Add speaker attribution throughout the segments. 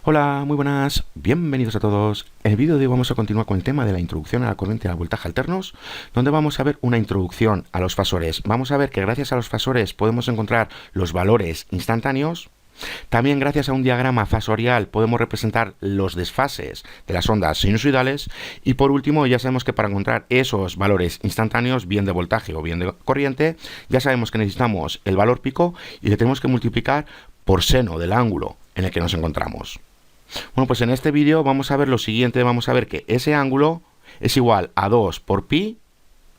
Speaker 1: Hola, muy buenas, bienvenidos a todos. En el vídeo de hoy vamos a continuar con el tema de la introducción a la corriente y al voltaje alternos, donde vamos a ver una introducción a los fasores. Vamos a ver que gracias a los fasores podemos encontrar los valores instantáneos. También gracias a un diagrama fasorial podemos representar los desfases de las ondas sinusoidales. Y por último, ya sabemos que para encontrar esos valores instantáneos, bien de voltaje o bien de corriente, ya sabemos que necesitamos el valor pico y le tenemos que multiplicar por seno del ángulo en el que nos encontramos. Bueno, pues en este vídeo vamos a ver lo siguiente. Vamos a ver que ese ángulo es igual a 2 por pi,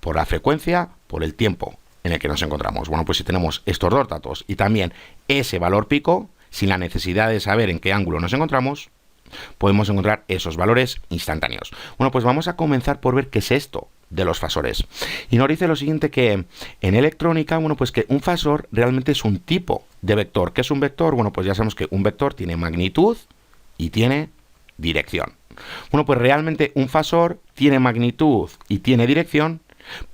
Speaker 1: por la frecuencia, por el tiempo en el que nos encontramos. Bueno, pues si tenemos estos dos datos y también ese valor pico, sin la necesidad de saber en qué ángulo nos encontramos, podemos encontrar esos valores instantáneos. Bueno, pues vamos a comenzar por ver qué es esto de los fasores. Y nos dice lo siguiente, que en electrónica, bueno, pues que un fasor realmente es un tipo de vector. ¿Qué es un vector? Bueno, pues ya sabemos que un vector tiene magnitud y tiene dirección. Bueno, pues realmente un fasor tiene magnitud y tiene dirección,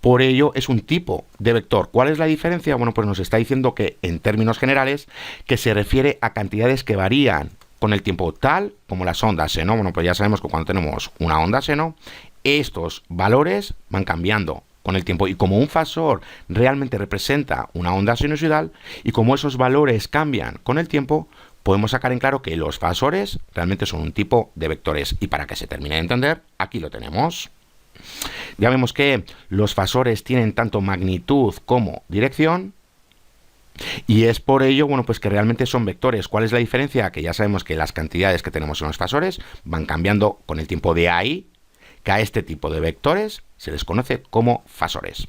Speaker 1: por ello es un tipo de vector. ¿Cuál es la diferencia? Bueno, pues nos está diciendo que en términos generales que se refiere a cantidades que varían con el tiempo, tal como las ondas seno. Bueno, pues ya sabemos que cuando tenemos una onda seno, estos valores van cambiando con el tiempo, y como un fasor realmente representa una onda sinusoidal y como esos valores cambian con el tiempo, podemos sacar en claro que los fasores realmente son un tipo de vectores. Y para que se termine de entender, aquí lo tenemos. Ya vemos que los fasores tienen tanto magnitud como dirección, y es por ello, bueno, pues que realmente son vectores. ¿Cuál es la diferencia? Que ya sabemos que las cantidades que tenemos en los fasores van cambiando con el tiempo. De ahí que a este tipo de vectores se les conoce como fasores.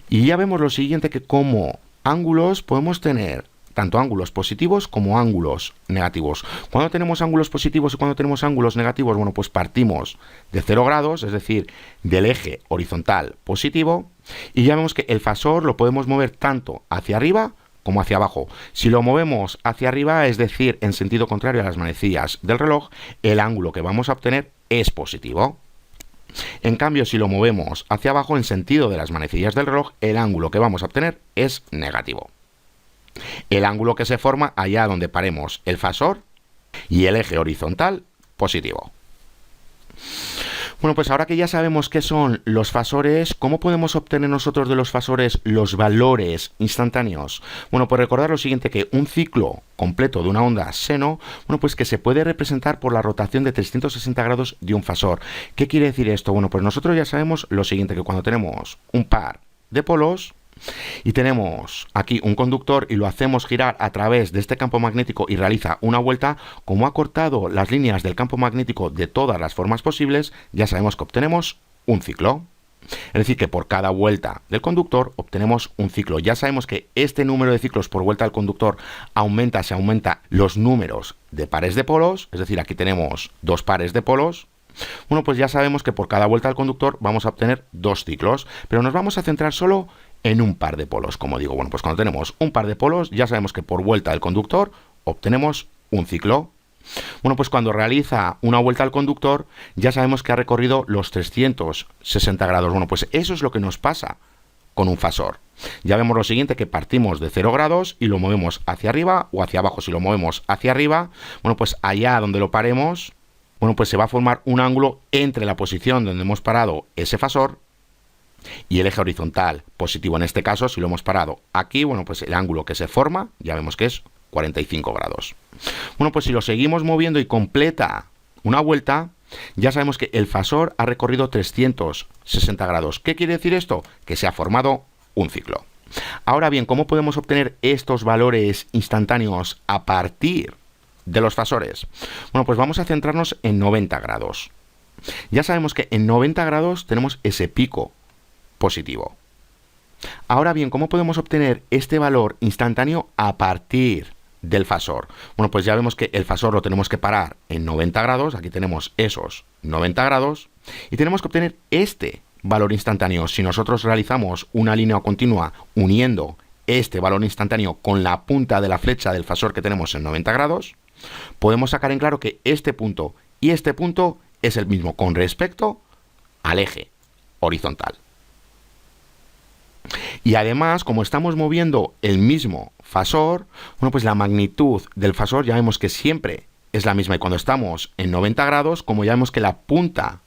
Speaker 1: Y ya vemos lo siguiente, que como ángulos podemos tener tanto ángulos positivos como ángulos negativos. Cuando tenemos ángulos positivos y cuando tenemos ángulos negativos, bueno, pues partimos de 0 grados, es decir, del eje horizontal positivo, y ya vemos que el fasor lo podemos mover tanto hacia arriba como hacia abajo. Si lo movemos hacia arriba, es decir, en sentido contrario a las manecillas del reloj, el ángulo que vamos a obtener es positivo. En cambio, si lo movemos hacia abajo, en sentido de las manecillas del reloj, el ángulo que vamos a obtener es negativo. El ángulo que se forma allá donde paremos el fasor y el eje horizontal positivo. Bueno, pues ahora que ya sabemos qué son los fasores, ¿cómo podemos obtener nosotros de los fasores los valores instantáneos? Bueno, pues recordar lo siguiente, que un ciclo completo de una onda seno, bueno, pues que se puede representar por la rotación de 360 grados de un fasor. ¿Qué quiere decir esto? Bueno, pues nosotros ya sabemos lo siguiente, que cuando tenemos un par de polos y tenemos aquí un conductor y lo hacemos girar a través de este campo magnético y realiza una vuelta, como ha cortado las líneas del campo magnético de todas las formas posibles, ya sabemos que obtenemos un ciclo. Es decir, que por cada vuelta del conductor obtenemos un ciclo. Ya sabemos que este número de ciclos por vuelta del conductor aumenta, se aumenta los números de pares de polos, es decir, aquí tenemos dos pares de polos. Bueno, pues ya sabemos que por cada vuelta del conductor vamos a obtener dos ciclos, pero nos vamos a centrar solo en un par de polos. Como digo, bueno, pues cuando tenemos un par de polos, ya sabemos que por vuelta del conductor obtenemos un ciclo. Bueno, pues cuando realiza una vuelta al conductor, ya sabemos que ha recorrido los 360 grados. Bueno, pues eso es lo que nos pasa con un fasor. Ya vemos lo siguiente, que partimos de 0 grados y lo movemos hacia arriba o hacia abajo. Si lo movemos hacia arriba, bueno, pues allá donde lo paremos, bueno, pues se va a formar un ángulo entre la posición donde hemos parado ese fasor y el eje horizontal positivo. En este caso, si lo hemos parado aquí, bueno, pues el ángulo que se forma, ya vemos que es 45 grados. Bueno, pues si lo seguimos moviendo y completa una vuelta, ya sabemos que el fasor ha recorrido 360 grados. ¿Qué quiere decir esto? Que se ha formado un ciclo. Ahora bien, ¿cómo podemos obtener estos valores instantáneos a partir de los fasores? Bueno, pues vamos a centrarnos en 90 grados. Ya sabemos que en 90 grados tenemos ese pico positivo. Ahora bien, ¿cómo podemos obtener este valor instantáneo a partir del fasor? Bueno, pues ya vemos que el fasor lo tenemos que parar en 90 grados, aquí tenemos esos 90 grados, y tenemos que obtener este valor instantáneo. Si nosotros realizamos una línea continua uniendo este valor instantáneo con la punta de la flecha del fasor que tenemos en 90 grados, podemos sacar en claro que este punto y este punto es el mismo con respecto al eje horizontal. Y además, como estamos moviendo el mismo fasor, bueno, pues la magnitud del fasor ya vemos que siempre es la misma. Y cuando estamos en 90 grados, como ya vemos que la punta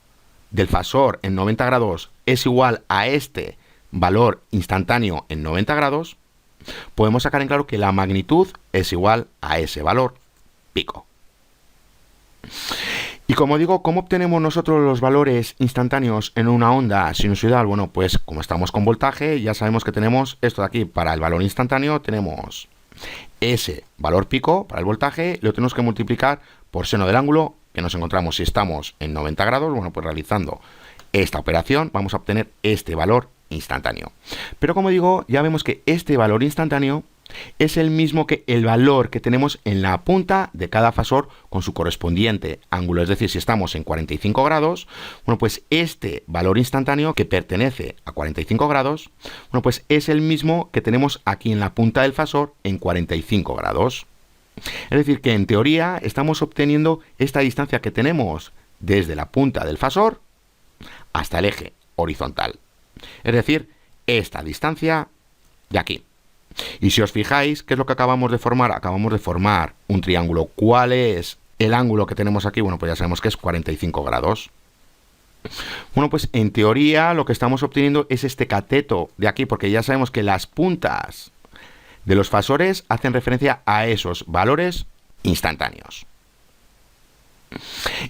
Speaker 1: del fasor en 90 grados es igual a este valor instantáneo en 90 grados, podemos sacar en claro que la magnitud es igual a ese valor pico. Y como digo, ¿cómo obtenemos nosotros los valores instantáneos en una onda sinusoidal? Bueno, pues como estamos con voltaje, ya sabemos que tenemos esto de aquí. Para el valor instantáneo tenemos ese valor pico para el voltaje, lo tenemos que multiplicar por seno del ángulo que nos encontramos. Si estamos en 90 grados, bueno, pues realizando esta operación vamos a obtener este valor instantáneo. Pero como digo, ya vemos que este valor instantáneo es el mismo que el valor que tenemos en la punta de cada fasor con su correspondiente ángulo. Es decir, si estamos en 45 grados, bueno, pues este valor instantáneo que pertenece a 45 grados, bueno, pues es el mismo que tenemos aquí en la punta del fasor en 45 grados. Es decir, que en teoría estamos obteniendo esta distancia que tenemos desde la punta del fasor hasta el eje horizontal. Es decir, esta distancia de aquí. Y si os fijáis, ¿qué es lo que acabamos de formar? Acabamos de formar un triángulo. ¿Cuál es el ángulo que tenemos aquí? Bueno, pues ya sabemos que es 45 grados. Bueno, pues en teoría lo que estamos obteniendo es este cateto de aquí, porque ya sabemos que las puntas de los fasores hacen referencia a esos valores instantáneos.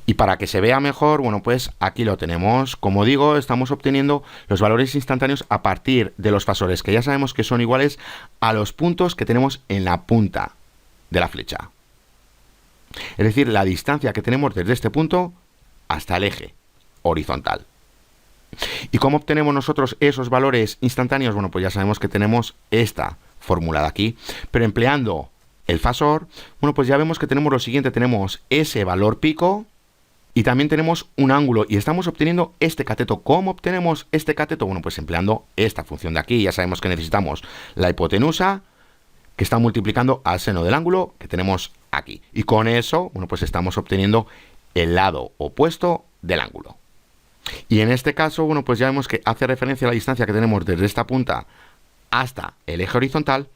Speaker 1: Y para que se vea mejor, bueno, pues aquí lo tenemos. Como digo, estamos obteniendo los valores instantáneos a partir de los fasores, que ya sabemos que son iguales a los puntos que tenemos en la punta de la flecha. Es decir, la distancia que tenemos desde este punto hasta el eje horizontal. ¿Y cómo obtenemos nosotros esos valores instantáneos? Bueno, pues ya sabemos que tenemos esta fórmula de aquí, pero empleando el fasor, bueno, pues ya vemos que tenemos lo siguiente, tenemos ese valor pico y también tenemos un ángulo y estamos obteniendo este cateto. ¿Cómo obtenemos este cateto? Bueno, pues empleando esta función de aquí. Ya sabemos que necesitamos la hipotenusa que está multiplicando al seno del ángulo que tenemos aquí. Y con eso, bueno, pues estamos obteniendo el lado opuesto del ángulo. Y en este caso, bueno, pues ya vemos que hace referencia a la distancia que tenemos desde esta punta hasta el eje horizontal,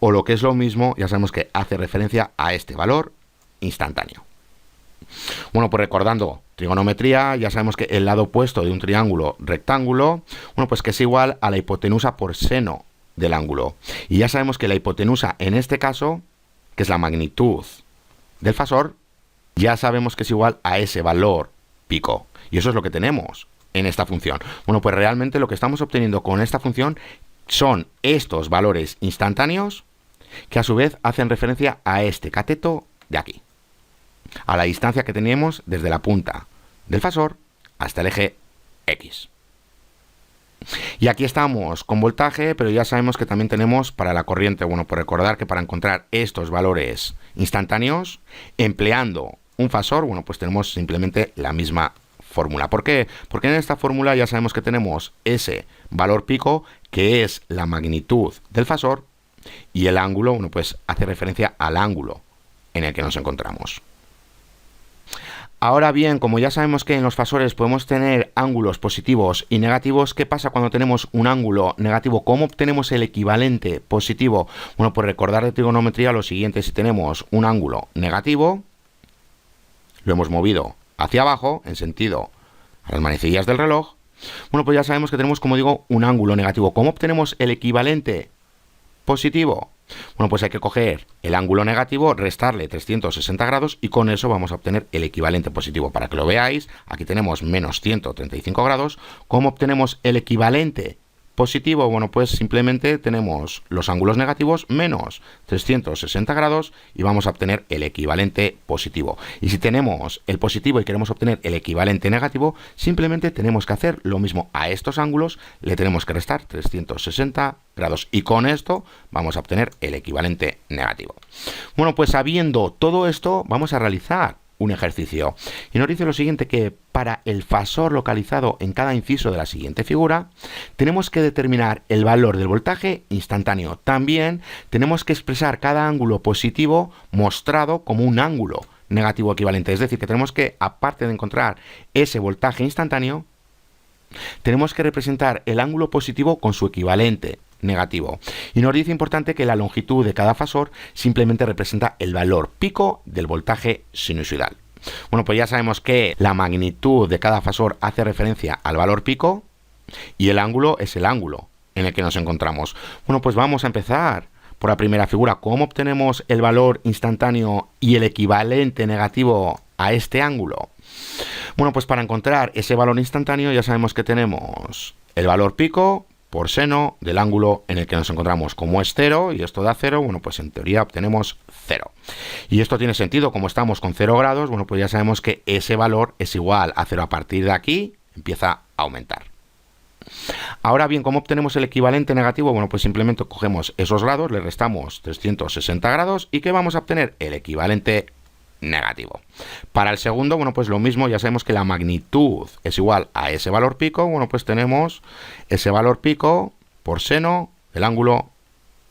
Speaker 1: o lo que es lo mismo, ya sabemos que hace referencia a este valor instantáneo. Bueno, pues recordando trigonometría, ya sabemos que el lado opuesto de un triángulo rectángulo, bueno, pues que es igual a la hipotenusa por seno del ángulo. Y ya sabemos que la hipotenusa en este caso, que es la magnitud del fasor, ya sabemos que es igual a ese valor pico. Y eso es lo que tenemos en esta función. Bueno, pues realmente lo que estamos obteniendo con esta función son estos valores instantáneos que a su vez hacen referencia a este cateto de aquí, a la distancia que tenemos desde la punta del fasor hasta el eje X. Y aquí estamos con voltaje, pero ya sabemos que también tenemos para la corriente. Bueno, pues recordar que para encontrar estos valores instantáneos, empleando un fasor, bueno, pues tenemos simplemente la misma fórmula. ¿Por qué? Porque en esta fórmula ya sabemos que tenemos ese valor pico, que es la magnitud del fasor, y el ángulo, bueno, pues hace referencia al ángulo en el que nos encontramos. Ahora bien, como ya sabemos que en los fasores podemos tener ángulos positivos y negativos, ¿qué pasa cuando tenemos un ángulo negativo? ¿Cómo obtenemos el equivalente positivo? Bueno, pues recordar de trigonometría lo siguiente: si tenemos un ángulo negativo, lo hemos movido hacia abajo, en sentido a las manecillas del reloj, bueno, pues ya sabemos que tenemos, como digo, un ángulo negativo. ¿Cómo obtenemos el equivalente positivo? Bueno, pues hay que coger el ángulo negativo, restarle 360 grados y con eso vamos a obtener el equivalente positivo. Para que lo veáis, aquí tenemos menos 135 grados. ¿Cómo obtenemos el equivalente positivo? Bueno, pues simplemente tenemos los ángulos negativos menos 360 grados y vamos a obtener el equivalente positivo. Y si tenemos el positivo y queremos obtener el equivalente negativo, simplemente tenemos que hacer lo mismo. A estos ángulos le tenemos que restar 360 grados y con esto vamos a obtener el equivalente negativo. Bueno, pues sabiendo todo esto, vamos a realizar un ejercicio. Y nos dice lo siguiente, que para el fasor localizado en cada inciso de la siguiente figura, tenemos que determinar el valor del voltaje instantáneo. También tenemos que expresar cada ángulo positivo mostrado como un ángulo negativo equivalente. Es decir, que tenemos que, aparte de encontrar ese voltaje instantáneo, tenemos que representar el ángulo positivo con su equivalente negativo. Y nos dice importante que la longitud de cada fasor simplemente representa el valor pico del voltaje sinusoidal. Bueno, pues ya sabemos que la magnitud de cada fasor hace referencia al valor pico y el ángulo es el ángulo en el que nos encontramos. Bueno, pues vamos a empezar por la primera figura. ¿Cómo obtenemos el valor instantáneo y el equivalente negativo a este ángulo? Bueno, pues para encontrar ese valor instantáneo ya sabemos que tenemos el valor pico por seno del ángulo en el que nos encontramos. Como es 0 y esto da 0, bueno, pues en teoría obtenemos 0. Y esto tiene sentido, como estamos con 0 grados, bueno, pues ya sabemos que ese valor es igual a 0. A partir de aquí empieza a aumentar. Ahora bien, ¿cómo obtenemos el equivalente negativo? Bueno, pues simplemente cogemos esos grados, le restamos 360 grados y ¿qué vamos a obtener? El equivalente negativo. Para el segundo, bueno, pues lo mismo, ya sabemos que la magnitud es igual a ese valor pico, bueno, pues tenemos ese valor pico por seno del ángulo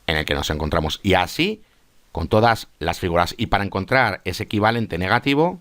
Speaker 1: en el que nos encontramos. Y así con todas las figuras. Y para encontrar ese equivalente negativo,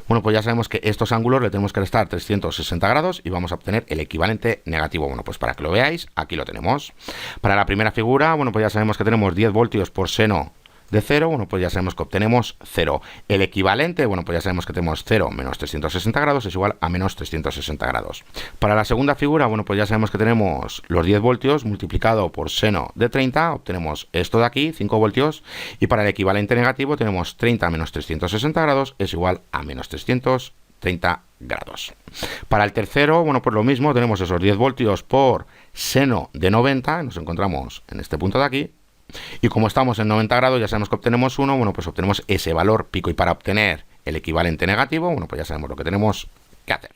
Speaker 1: bueno, pues ya sabemos que estos ángulos le tenemos que restar 360 grados y vamos a obtener el equivalente negativo. Bueno, pues para que lo veáis, aquí lo tenemos. Para la primera figura, bueno, pues ya sabemos que tenemos 10 voltios por seno de 0, bueno, pues ya sabemos que obtenemos 0. El equivalente, bueno, pues ya sabemos que tenemos 0 menos 360 grados es igual a menos 360 grados. Para la segunda figura, bueno, pues ya sabemos que tenemos los 10 voltios multiplicado por seno de 30, obtenemos esto de aquí, 5 voltios, y para el equivalente negativo tenemos 30 menos 360 grados es igual a menos 330 grados. Para el tercero, bueno, pues lo mismo, tenemos esos 10 voltios por seno de 90, nos encontramos en este punto de aquí, y como estamos en 90 grados, ya sabemos que obtenemos 1, bueno, pues obtenemos ese valor pico. Y para obtener el equivalente negativo, bueno, pues ya sabemos lo que tenemos que hacer.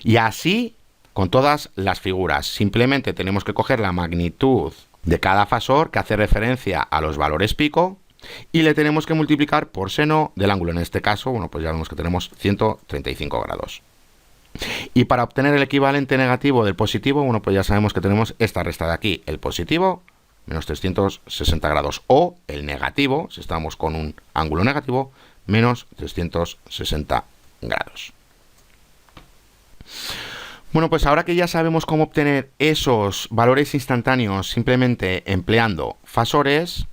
Speaker 1: Y así con todas las figuras. Simplemente tenemos que coger la magnitud de cada fasor que hace referencia a los valores pico y le tenemos que multiplicar por seno del ángulo. En este caso, bueno, pues ya vemos que tenemos 135 grados. Y para obtener el equivalente negativo del positivo, bueno, pues ya sabemos que tenemos esta resta de aquí, el positivo menos 360 grados, o el negativo, si estamos con un ángulo negativo, menos 360 grados. Bueno, pues ahora que ya sabemos cómo obtener esos valores instantáneos simplemente empleando fasores,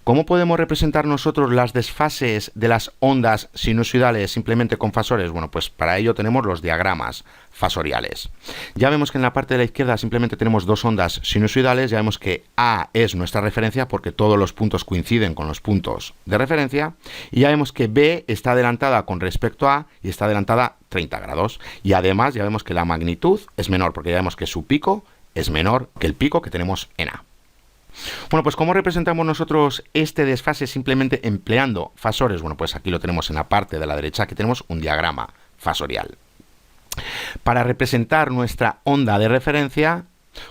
Speaker 1: ¿cómo podemos representar nosotros las desfases de las ondas sinusoidales simplemente con fasores? Bueno, pues para ello tenemos los diagramas fasoriales. Ya vemos que en la parte de la izquierda simplemente tenemos dos ondas sinusoidales, ya vemos que A es nuestra referencia porque todos los puntos coinciden con los puntos de referencia, y ya vemos que B está adelantada con respecto a A y está adelantada 30 grados. Y además ya vemos que la magnitud es menor porque ya vemos que su pico es menor que el pico que tenemos en A. Bueno, pues ¿cómo representamos nosotros este desfase simplemente empleando fasores? Bueno, pues aquí lo tenemos en la parte de la derecha, aquí tenemos un diagrama fasorial. Para representar nuestra onda de referencia,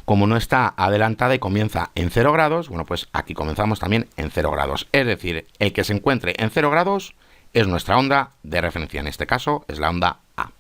Speaker 1: como no está adelantada y comienza en 0 grados, bueno, pues aquí comenzamos también en 0 grados. Es decir, el que se encuentre en 0 grados es nuestra onda de referencia, en este caso es la onda A.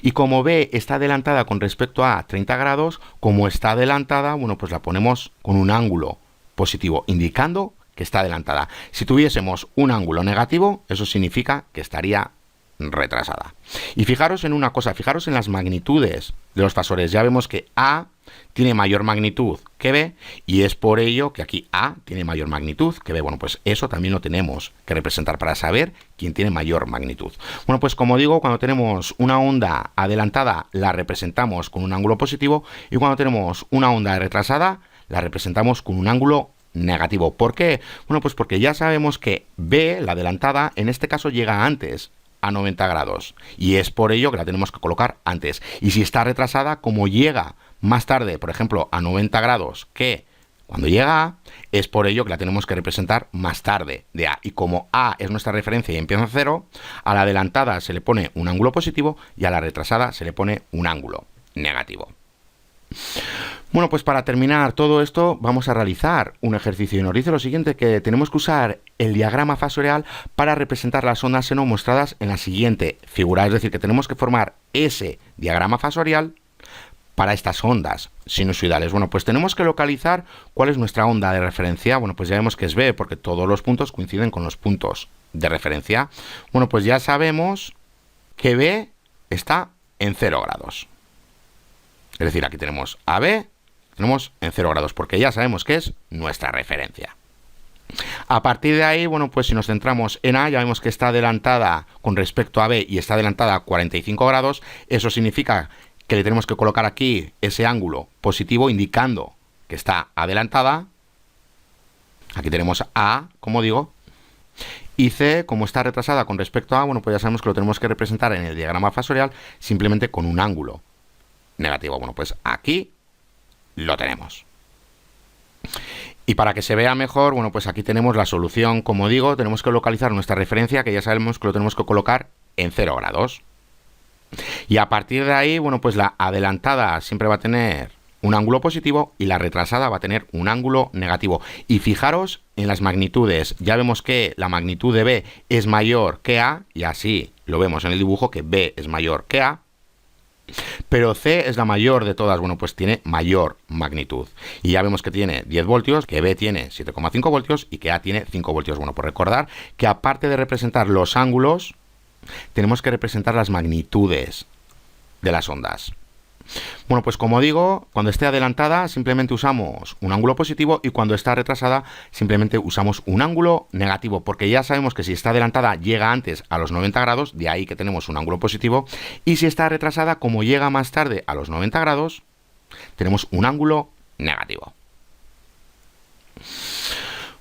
Speaker 1: Y como B está adelantada con respecto a 30 grados, como está adelantada, bueno, pues la ponemos con un ángulo positivo, indicando que está adelantada. Si tuviésemos un ángulo negativo, eso significa que estaría retrasada. Y fijaros en una cosa, fijaros en las magnitudes de los fasores. Ya vemos que A tiene mayor magnitud que B y es por ello que aquí A tiene mayor magnitud que B. Bueno, pues eso también lo tenemos que representar para saber quién tiene mayor magnitud. Bueno, pues como digo, cuando tenemos una onda adelantada la representamos con un ángulo positivo y cuando tenemos una onda retrasada la representamos con un ángulo negativo. ¿Por qué? Bueno, pues porque ya sabemos que B, la adelantada, en este caso llega antes a 90 grados y es por ello que la tenemos que colocar antes. Y si está retrasada, como llega más tarde, por ejemplo, a 90 grados que cuando llega A, es por ello que la tenemos que representar más tarde de A. Y como A es nuestra referencia y empieza a 0, a la adelantada se le pone un ángulo positivo y a la retrasada se le pone un ángulo negativo. Bueno, pues para terminar todo esto vamos a realizar un ejercicio y nos dice lo siguiente, que tenemos que usar el diagrama fasorial para representar las ondas seno mostradas en la siguiente figura, es decir, que tenemos que formar ese diagrama fasorial para estas ondas sinusoidales. Bueno, pues tenemos que localizar cuál es nuestra onda de referencia. Bueno, pues ya vemos que es B porque todos los puntos coinciden con los puntos de referencia. Bueno, pues ya sabemos que B está en 0 grados. Es decir, aquí tenemos AB tenemos en 0 grados, porque ya sabemos que es nuestra referencia. A partir de ahí, bueno, pues si nos centramos en A, ya vemos que está adelantada con respecto a B y está adelantada a 45 grados. Eso significa que le tenemos que colocar aquí ese ángulo positivo indicando que está adelantada. Aquí tenemos A, como digo, y C, como está retrasada con respecto a A, bueno, pues ya sabemos que lo tenemos que representar en el diagrama fasorial simplemente con un ángulo negativo. Bueno, pues aquí lo tenemos. Y para que se vea mejor, bueno, pues aquí tenemos la solución. Como digo, tenemos que localizar nuestra referencia, que ya sabemos que lo tenemos que colocar en 0 grados. Y a partir de ahí, bueno, pues la adelantada siempre va a tener un ángulo positivo y la retrasada va a tener un ángulo negativo. Y fijaros en las magnitudes. Ya vemos que la magnitud de B es mayor que A, y así lo vemos en el dibujo, que B es mayor que A. Pero C es la mayor de todas, bueno, pues tiene mayor magnitud. Y ya vemos que tiene 10 voltios, que B tiene 7,5 voltios y que A tiene 5 voltios. Bueno, pues recordar que aparte de representar los ángulos, tenemos que representar las magnitudes de las ondas. Bueno, pues como digo, cuando esté adelantada simplemente usamos un ángulo positivo y cuando está retrasada simplemente usamos un ángulo negativo, porque ya sabemos que si está adelantada llega antes a los 90 grados, de ahí que tenemos un ángulo positivo, y si está retrasada, como llega más tarde a los 90 grados, tenemos un ángulo negativo.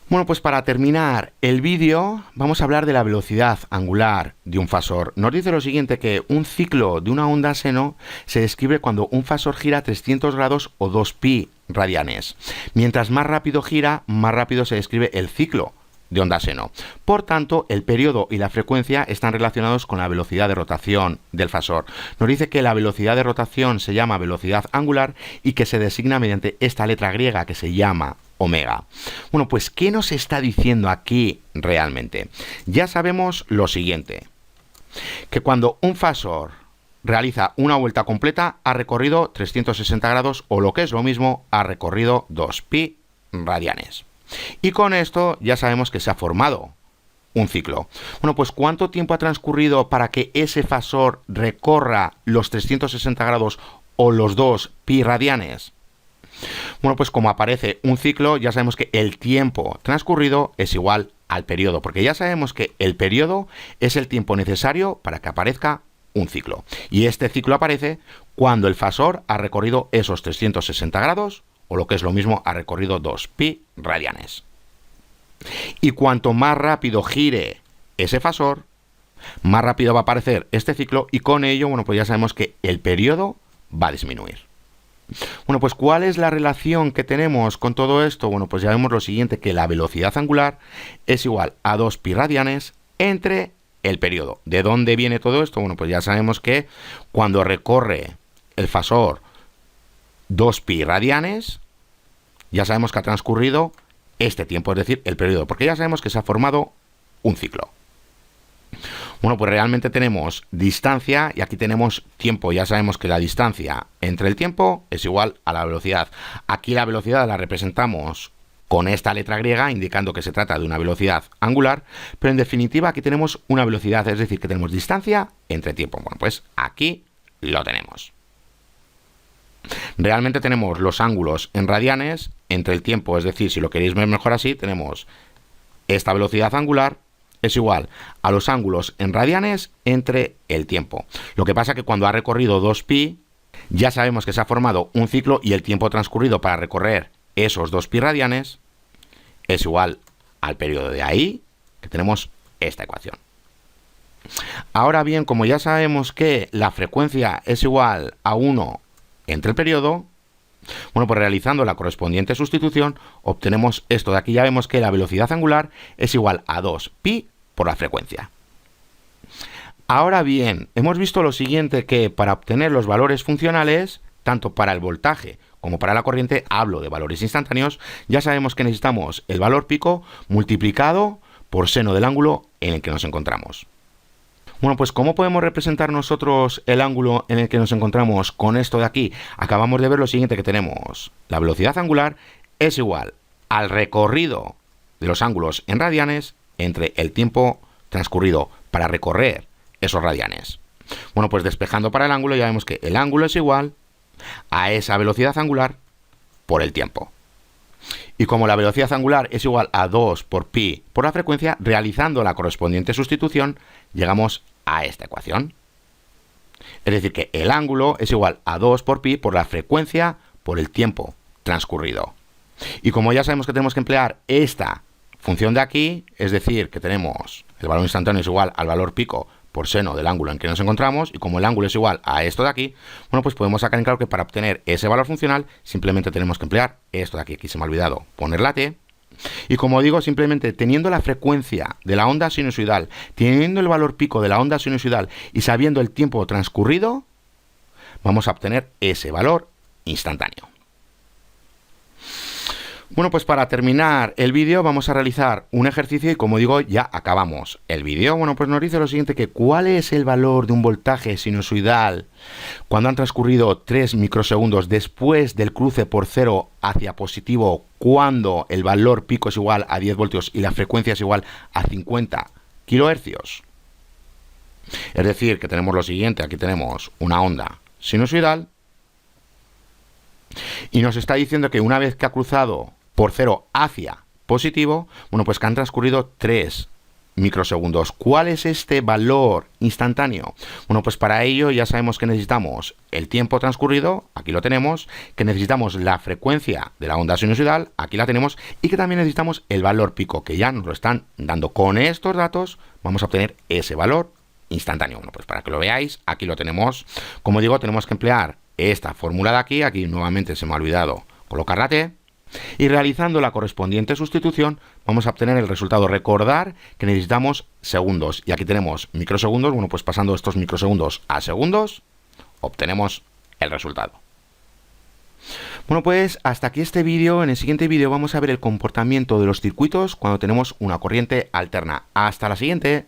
Speaker 1: Bueno, pues para terminar el vídeo vamos a hablar de la velocidad angular de un fasor. Nos dice lo siguiente, que un ciclo de una onda seno se describe cuando un fasor gira 300 grados o 2pi radianes. Mientras más rápido gira, más rápido se describe el ciclo de onda seno. Por tanto, el periodo y la frecuencia están relacionados con la velocidad de rotación del fasor. Nos dice que la velocidad de rotación se llama velocidad angular y que se designa mediante esta letra griega que se llama omega. Bueno, pues ¿qué nos está diciendo aquí realmente? Ya sabemos lo siguiente, que cuando un fasor realiza una vuelta completa ha recorrido 360 grados o lo que es lo mismo, ha recorrido 2pi radianes. Y con esto ya sabemos que se ha formado un ciclo. Bueno, pues ¿cuánto tiempo ha transcurrido para que ese fasor recorra los 360 grados o los 2pi radianes? Bueno, pues como aparece un ciclo, ya sabemos que el tiempo transcurrido es igual al periodo, porque ya sabemos que el periodo es el tiempo necesario para que aparezca un ciclo. Y este ciclo aparece cuando el fasor ha recorrido esos 360 grados, o lo que es lo mismo, ha recorrido 2pi radianes. Y cuanto más rápido gire ese fasor, más rápido va a aparecer este ciclo, y con ello, bueno, pues ya sabemos que el periodo va a disminuir. Bueno, pues ¿cuál es la relación que tenemos con todo esto? Bueno, pues ya vemos lo siguiente, que la velocidad angular es igual a 2pi radianes entre el periodo. ¿De dónde viene todo esto? Bueno, pues ya sabemos que cuando recorre el fasor 2pi radianes, ya sabemos que ha transcurrido este tiempo, es decir, el periodo, porque ya sabemos que se ha formado un ciclo. Bueno, pues realmente tenemos distancia y aquí tenemos tiempo. Ya sabemos que la distancia entre el tiempo es igual a la velocidad. Aquí la velocidad la representamos con esta letra griega, indicando que se trata de una velocidad angular, pero en definitiva aquí tenemos una velocidad, es decir, que tenemos distancia entre tiempo. Bueno, pues aquí lo tenemos. Realmente tenemos los ángulos en radianes entre el tiempo, es decir, si lo queréis ver mejor así, tenemos esta velocidad angular es igual a los ángulos en radianes entre el tiempo. Lo que pasa que cuando ha recorrido 2pi, ya sabemos que se ha formado un ciclo y el tiempo transcurrido para recorrer esos 2pi radianes es igual al periodo. De ahí que tenemos esta ecuación. Ahora bien, como ya sabemos que la frecuencia es igual a 1 entre el periodo, bueno, pues realizando la correspondiente sustitución obtenemos esto de aquí. Ya vemos que la velocidad angular es igual a 2pi por la frecuencia. Ahora bien, hemos visto lo siguiente, que para obtener los valores funcionales, tanto para el voltaje como para la corriente, hablo de valores instantáneos, ya sabemos que necesitamos el valor pico multiplicado por seno del ángulo en el que nos encontramos. Bueno, pues ¿cómo podemos representar nosotros el ángulo en el que nos encontramos con esto de aquí? Acabamos de ver lo siguiente, que tenemos la velocidad angular es igual al recorrido de los ángulos en radianes entre el tiempo transcurrido para recorrer esos radianes. Bueno, pues despejando para el ángulo ya vemos que el ángulo es igual a esa velocidad angular por el tiempo. Y como la velocidad angular es igual a 2 por pi por la frecuencia, realizando la correspondiente sustitución, llegamos a esta ecuación. Es decir, que el ángulo es igual a 2 por pi por la frecuencia por el tiempo transcurrido. Y como ya sabemos que tenemos que emplear esta función de aquí, es decir, que tenemos el valor instantáneo es igual al valor pico por seno del ángulo en que nos encontramos, y como el ángulo es igual a esto de aquí, bueno, pues podemos sacar en claro que para obtener ese valor funcional simplemente tenemos que emplear esto de aquí. Aquí se me ha olvidado poner la t. Y como digo, simplemente teniendo la frecuencia de la onda sinusoidal, teniendo el valor pico de la onda sinusoidal y sabiendo el tiempo transcurrido, vamos a obtener ese valor instantáneo. Bueno, pues para terminar el vídeo vamos a realizar un ejercicio y como digo, ya acabamos el vídeo. Bueno, pues nos dice lo siguiente, que ¿cuál es el valor de un voltaje sinusoidal cuando han transcurrido 3 microsegundos después del cruce por cero hacia positivo, cuando el valor pico es igual a 10 voltios y la frecuencia es igual a 50 kilohercios? Es decir, que tenemos lo siguiente, aquí tenemos una onda sinusoidal y nos está diciendo que una vez que ha cruzado por cero hacia positivo, bueno, pues que han transcurrido 3 microsegundos. ¿Cuál es este valor instantáneo? Bueno, pues para ello ya sabemos que necesitamos el tiempo transcurrido, aquí lo tenemos, que necesitamos la frecuencia de la onda sinusoidal, aquí la tenemos, y que también necesitamos el valor pico, que ya nos lo están dando. Con estos datos vamos a obtener ese valor instantáneo. Bueno, pues para que lo veáis, aquí lo tenemos. Como digo, tenemos que emplear esta fórmula de aquí, aquí nuevamente se me ha olvidado colocar la t, y realizando la correspondiente sustitución vamos a obtener el resultado. Recordar que necesitamos segundos y aquí tenemos microsegundos. Bueno, pues pasando estos microsegundos a segundos obtenemos el resultado. Bueno, pues hasta aquí este vídeo. En el siguiente vídeo vamos a ver el comportamiento de los circuitos cuando tenemos una corriente alterna. Hasta la siguiente.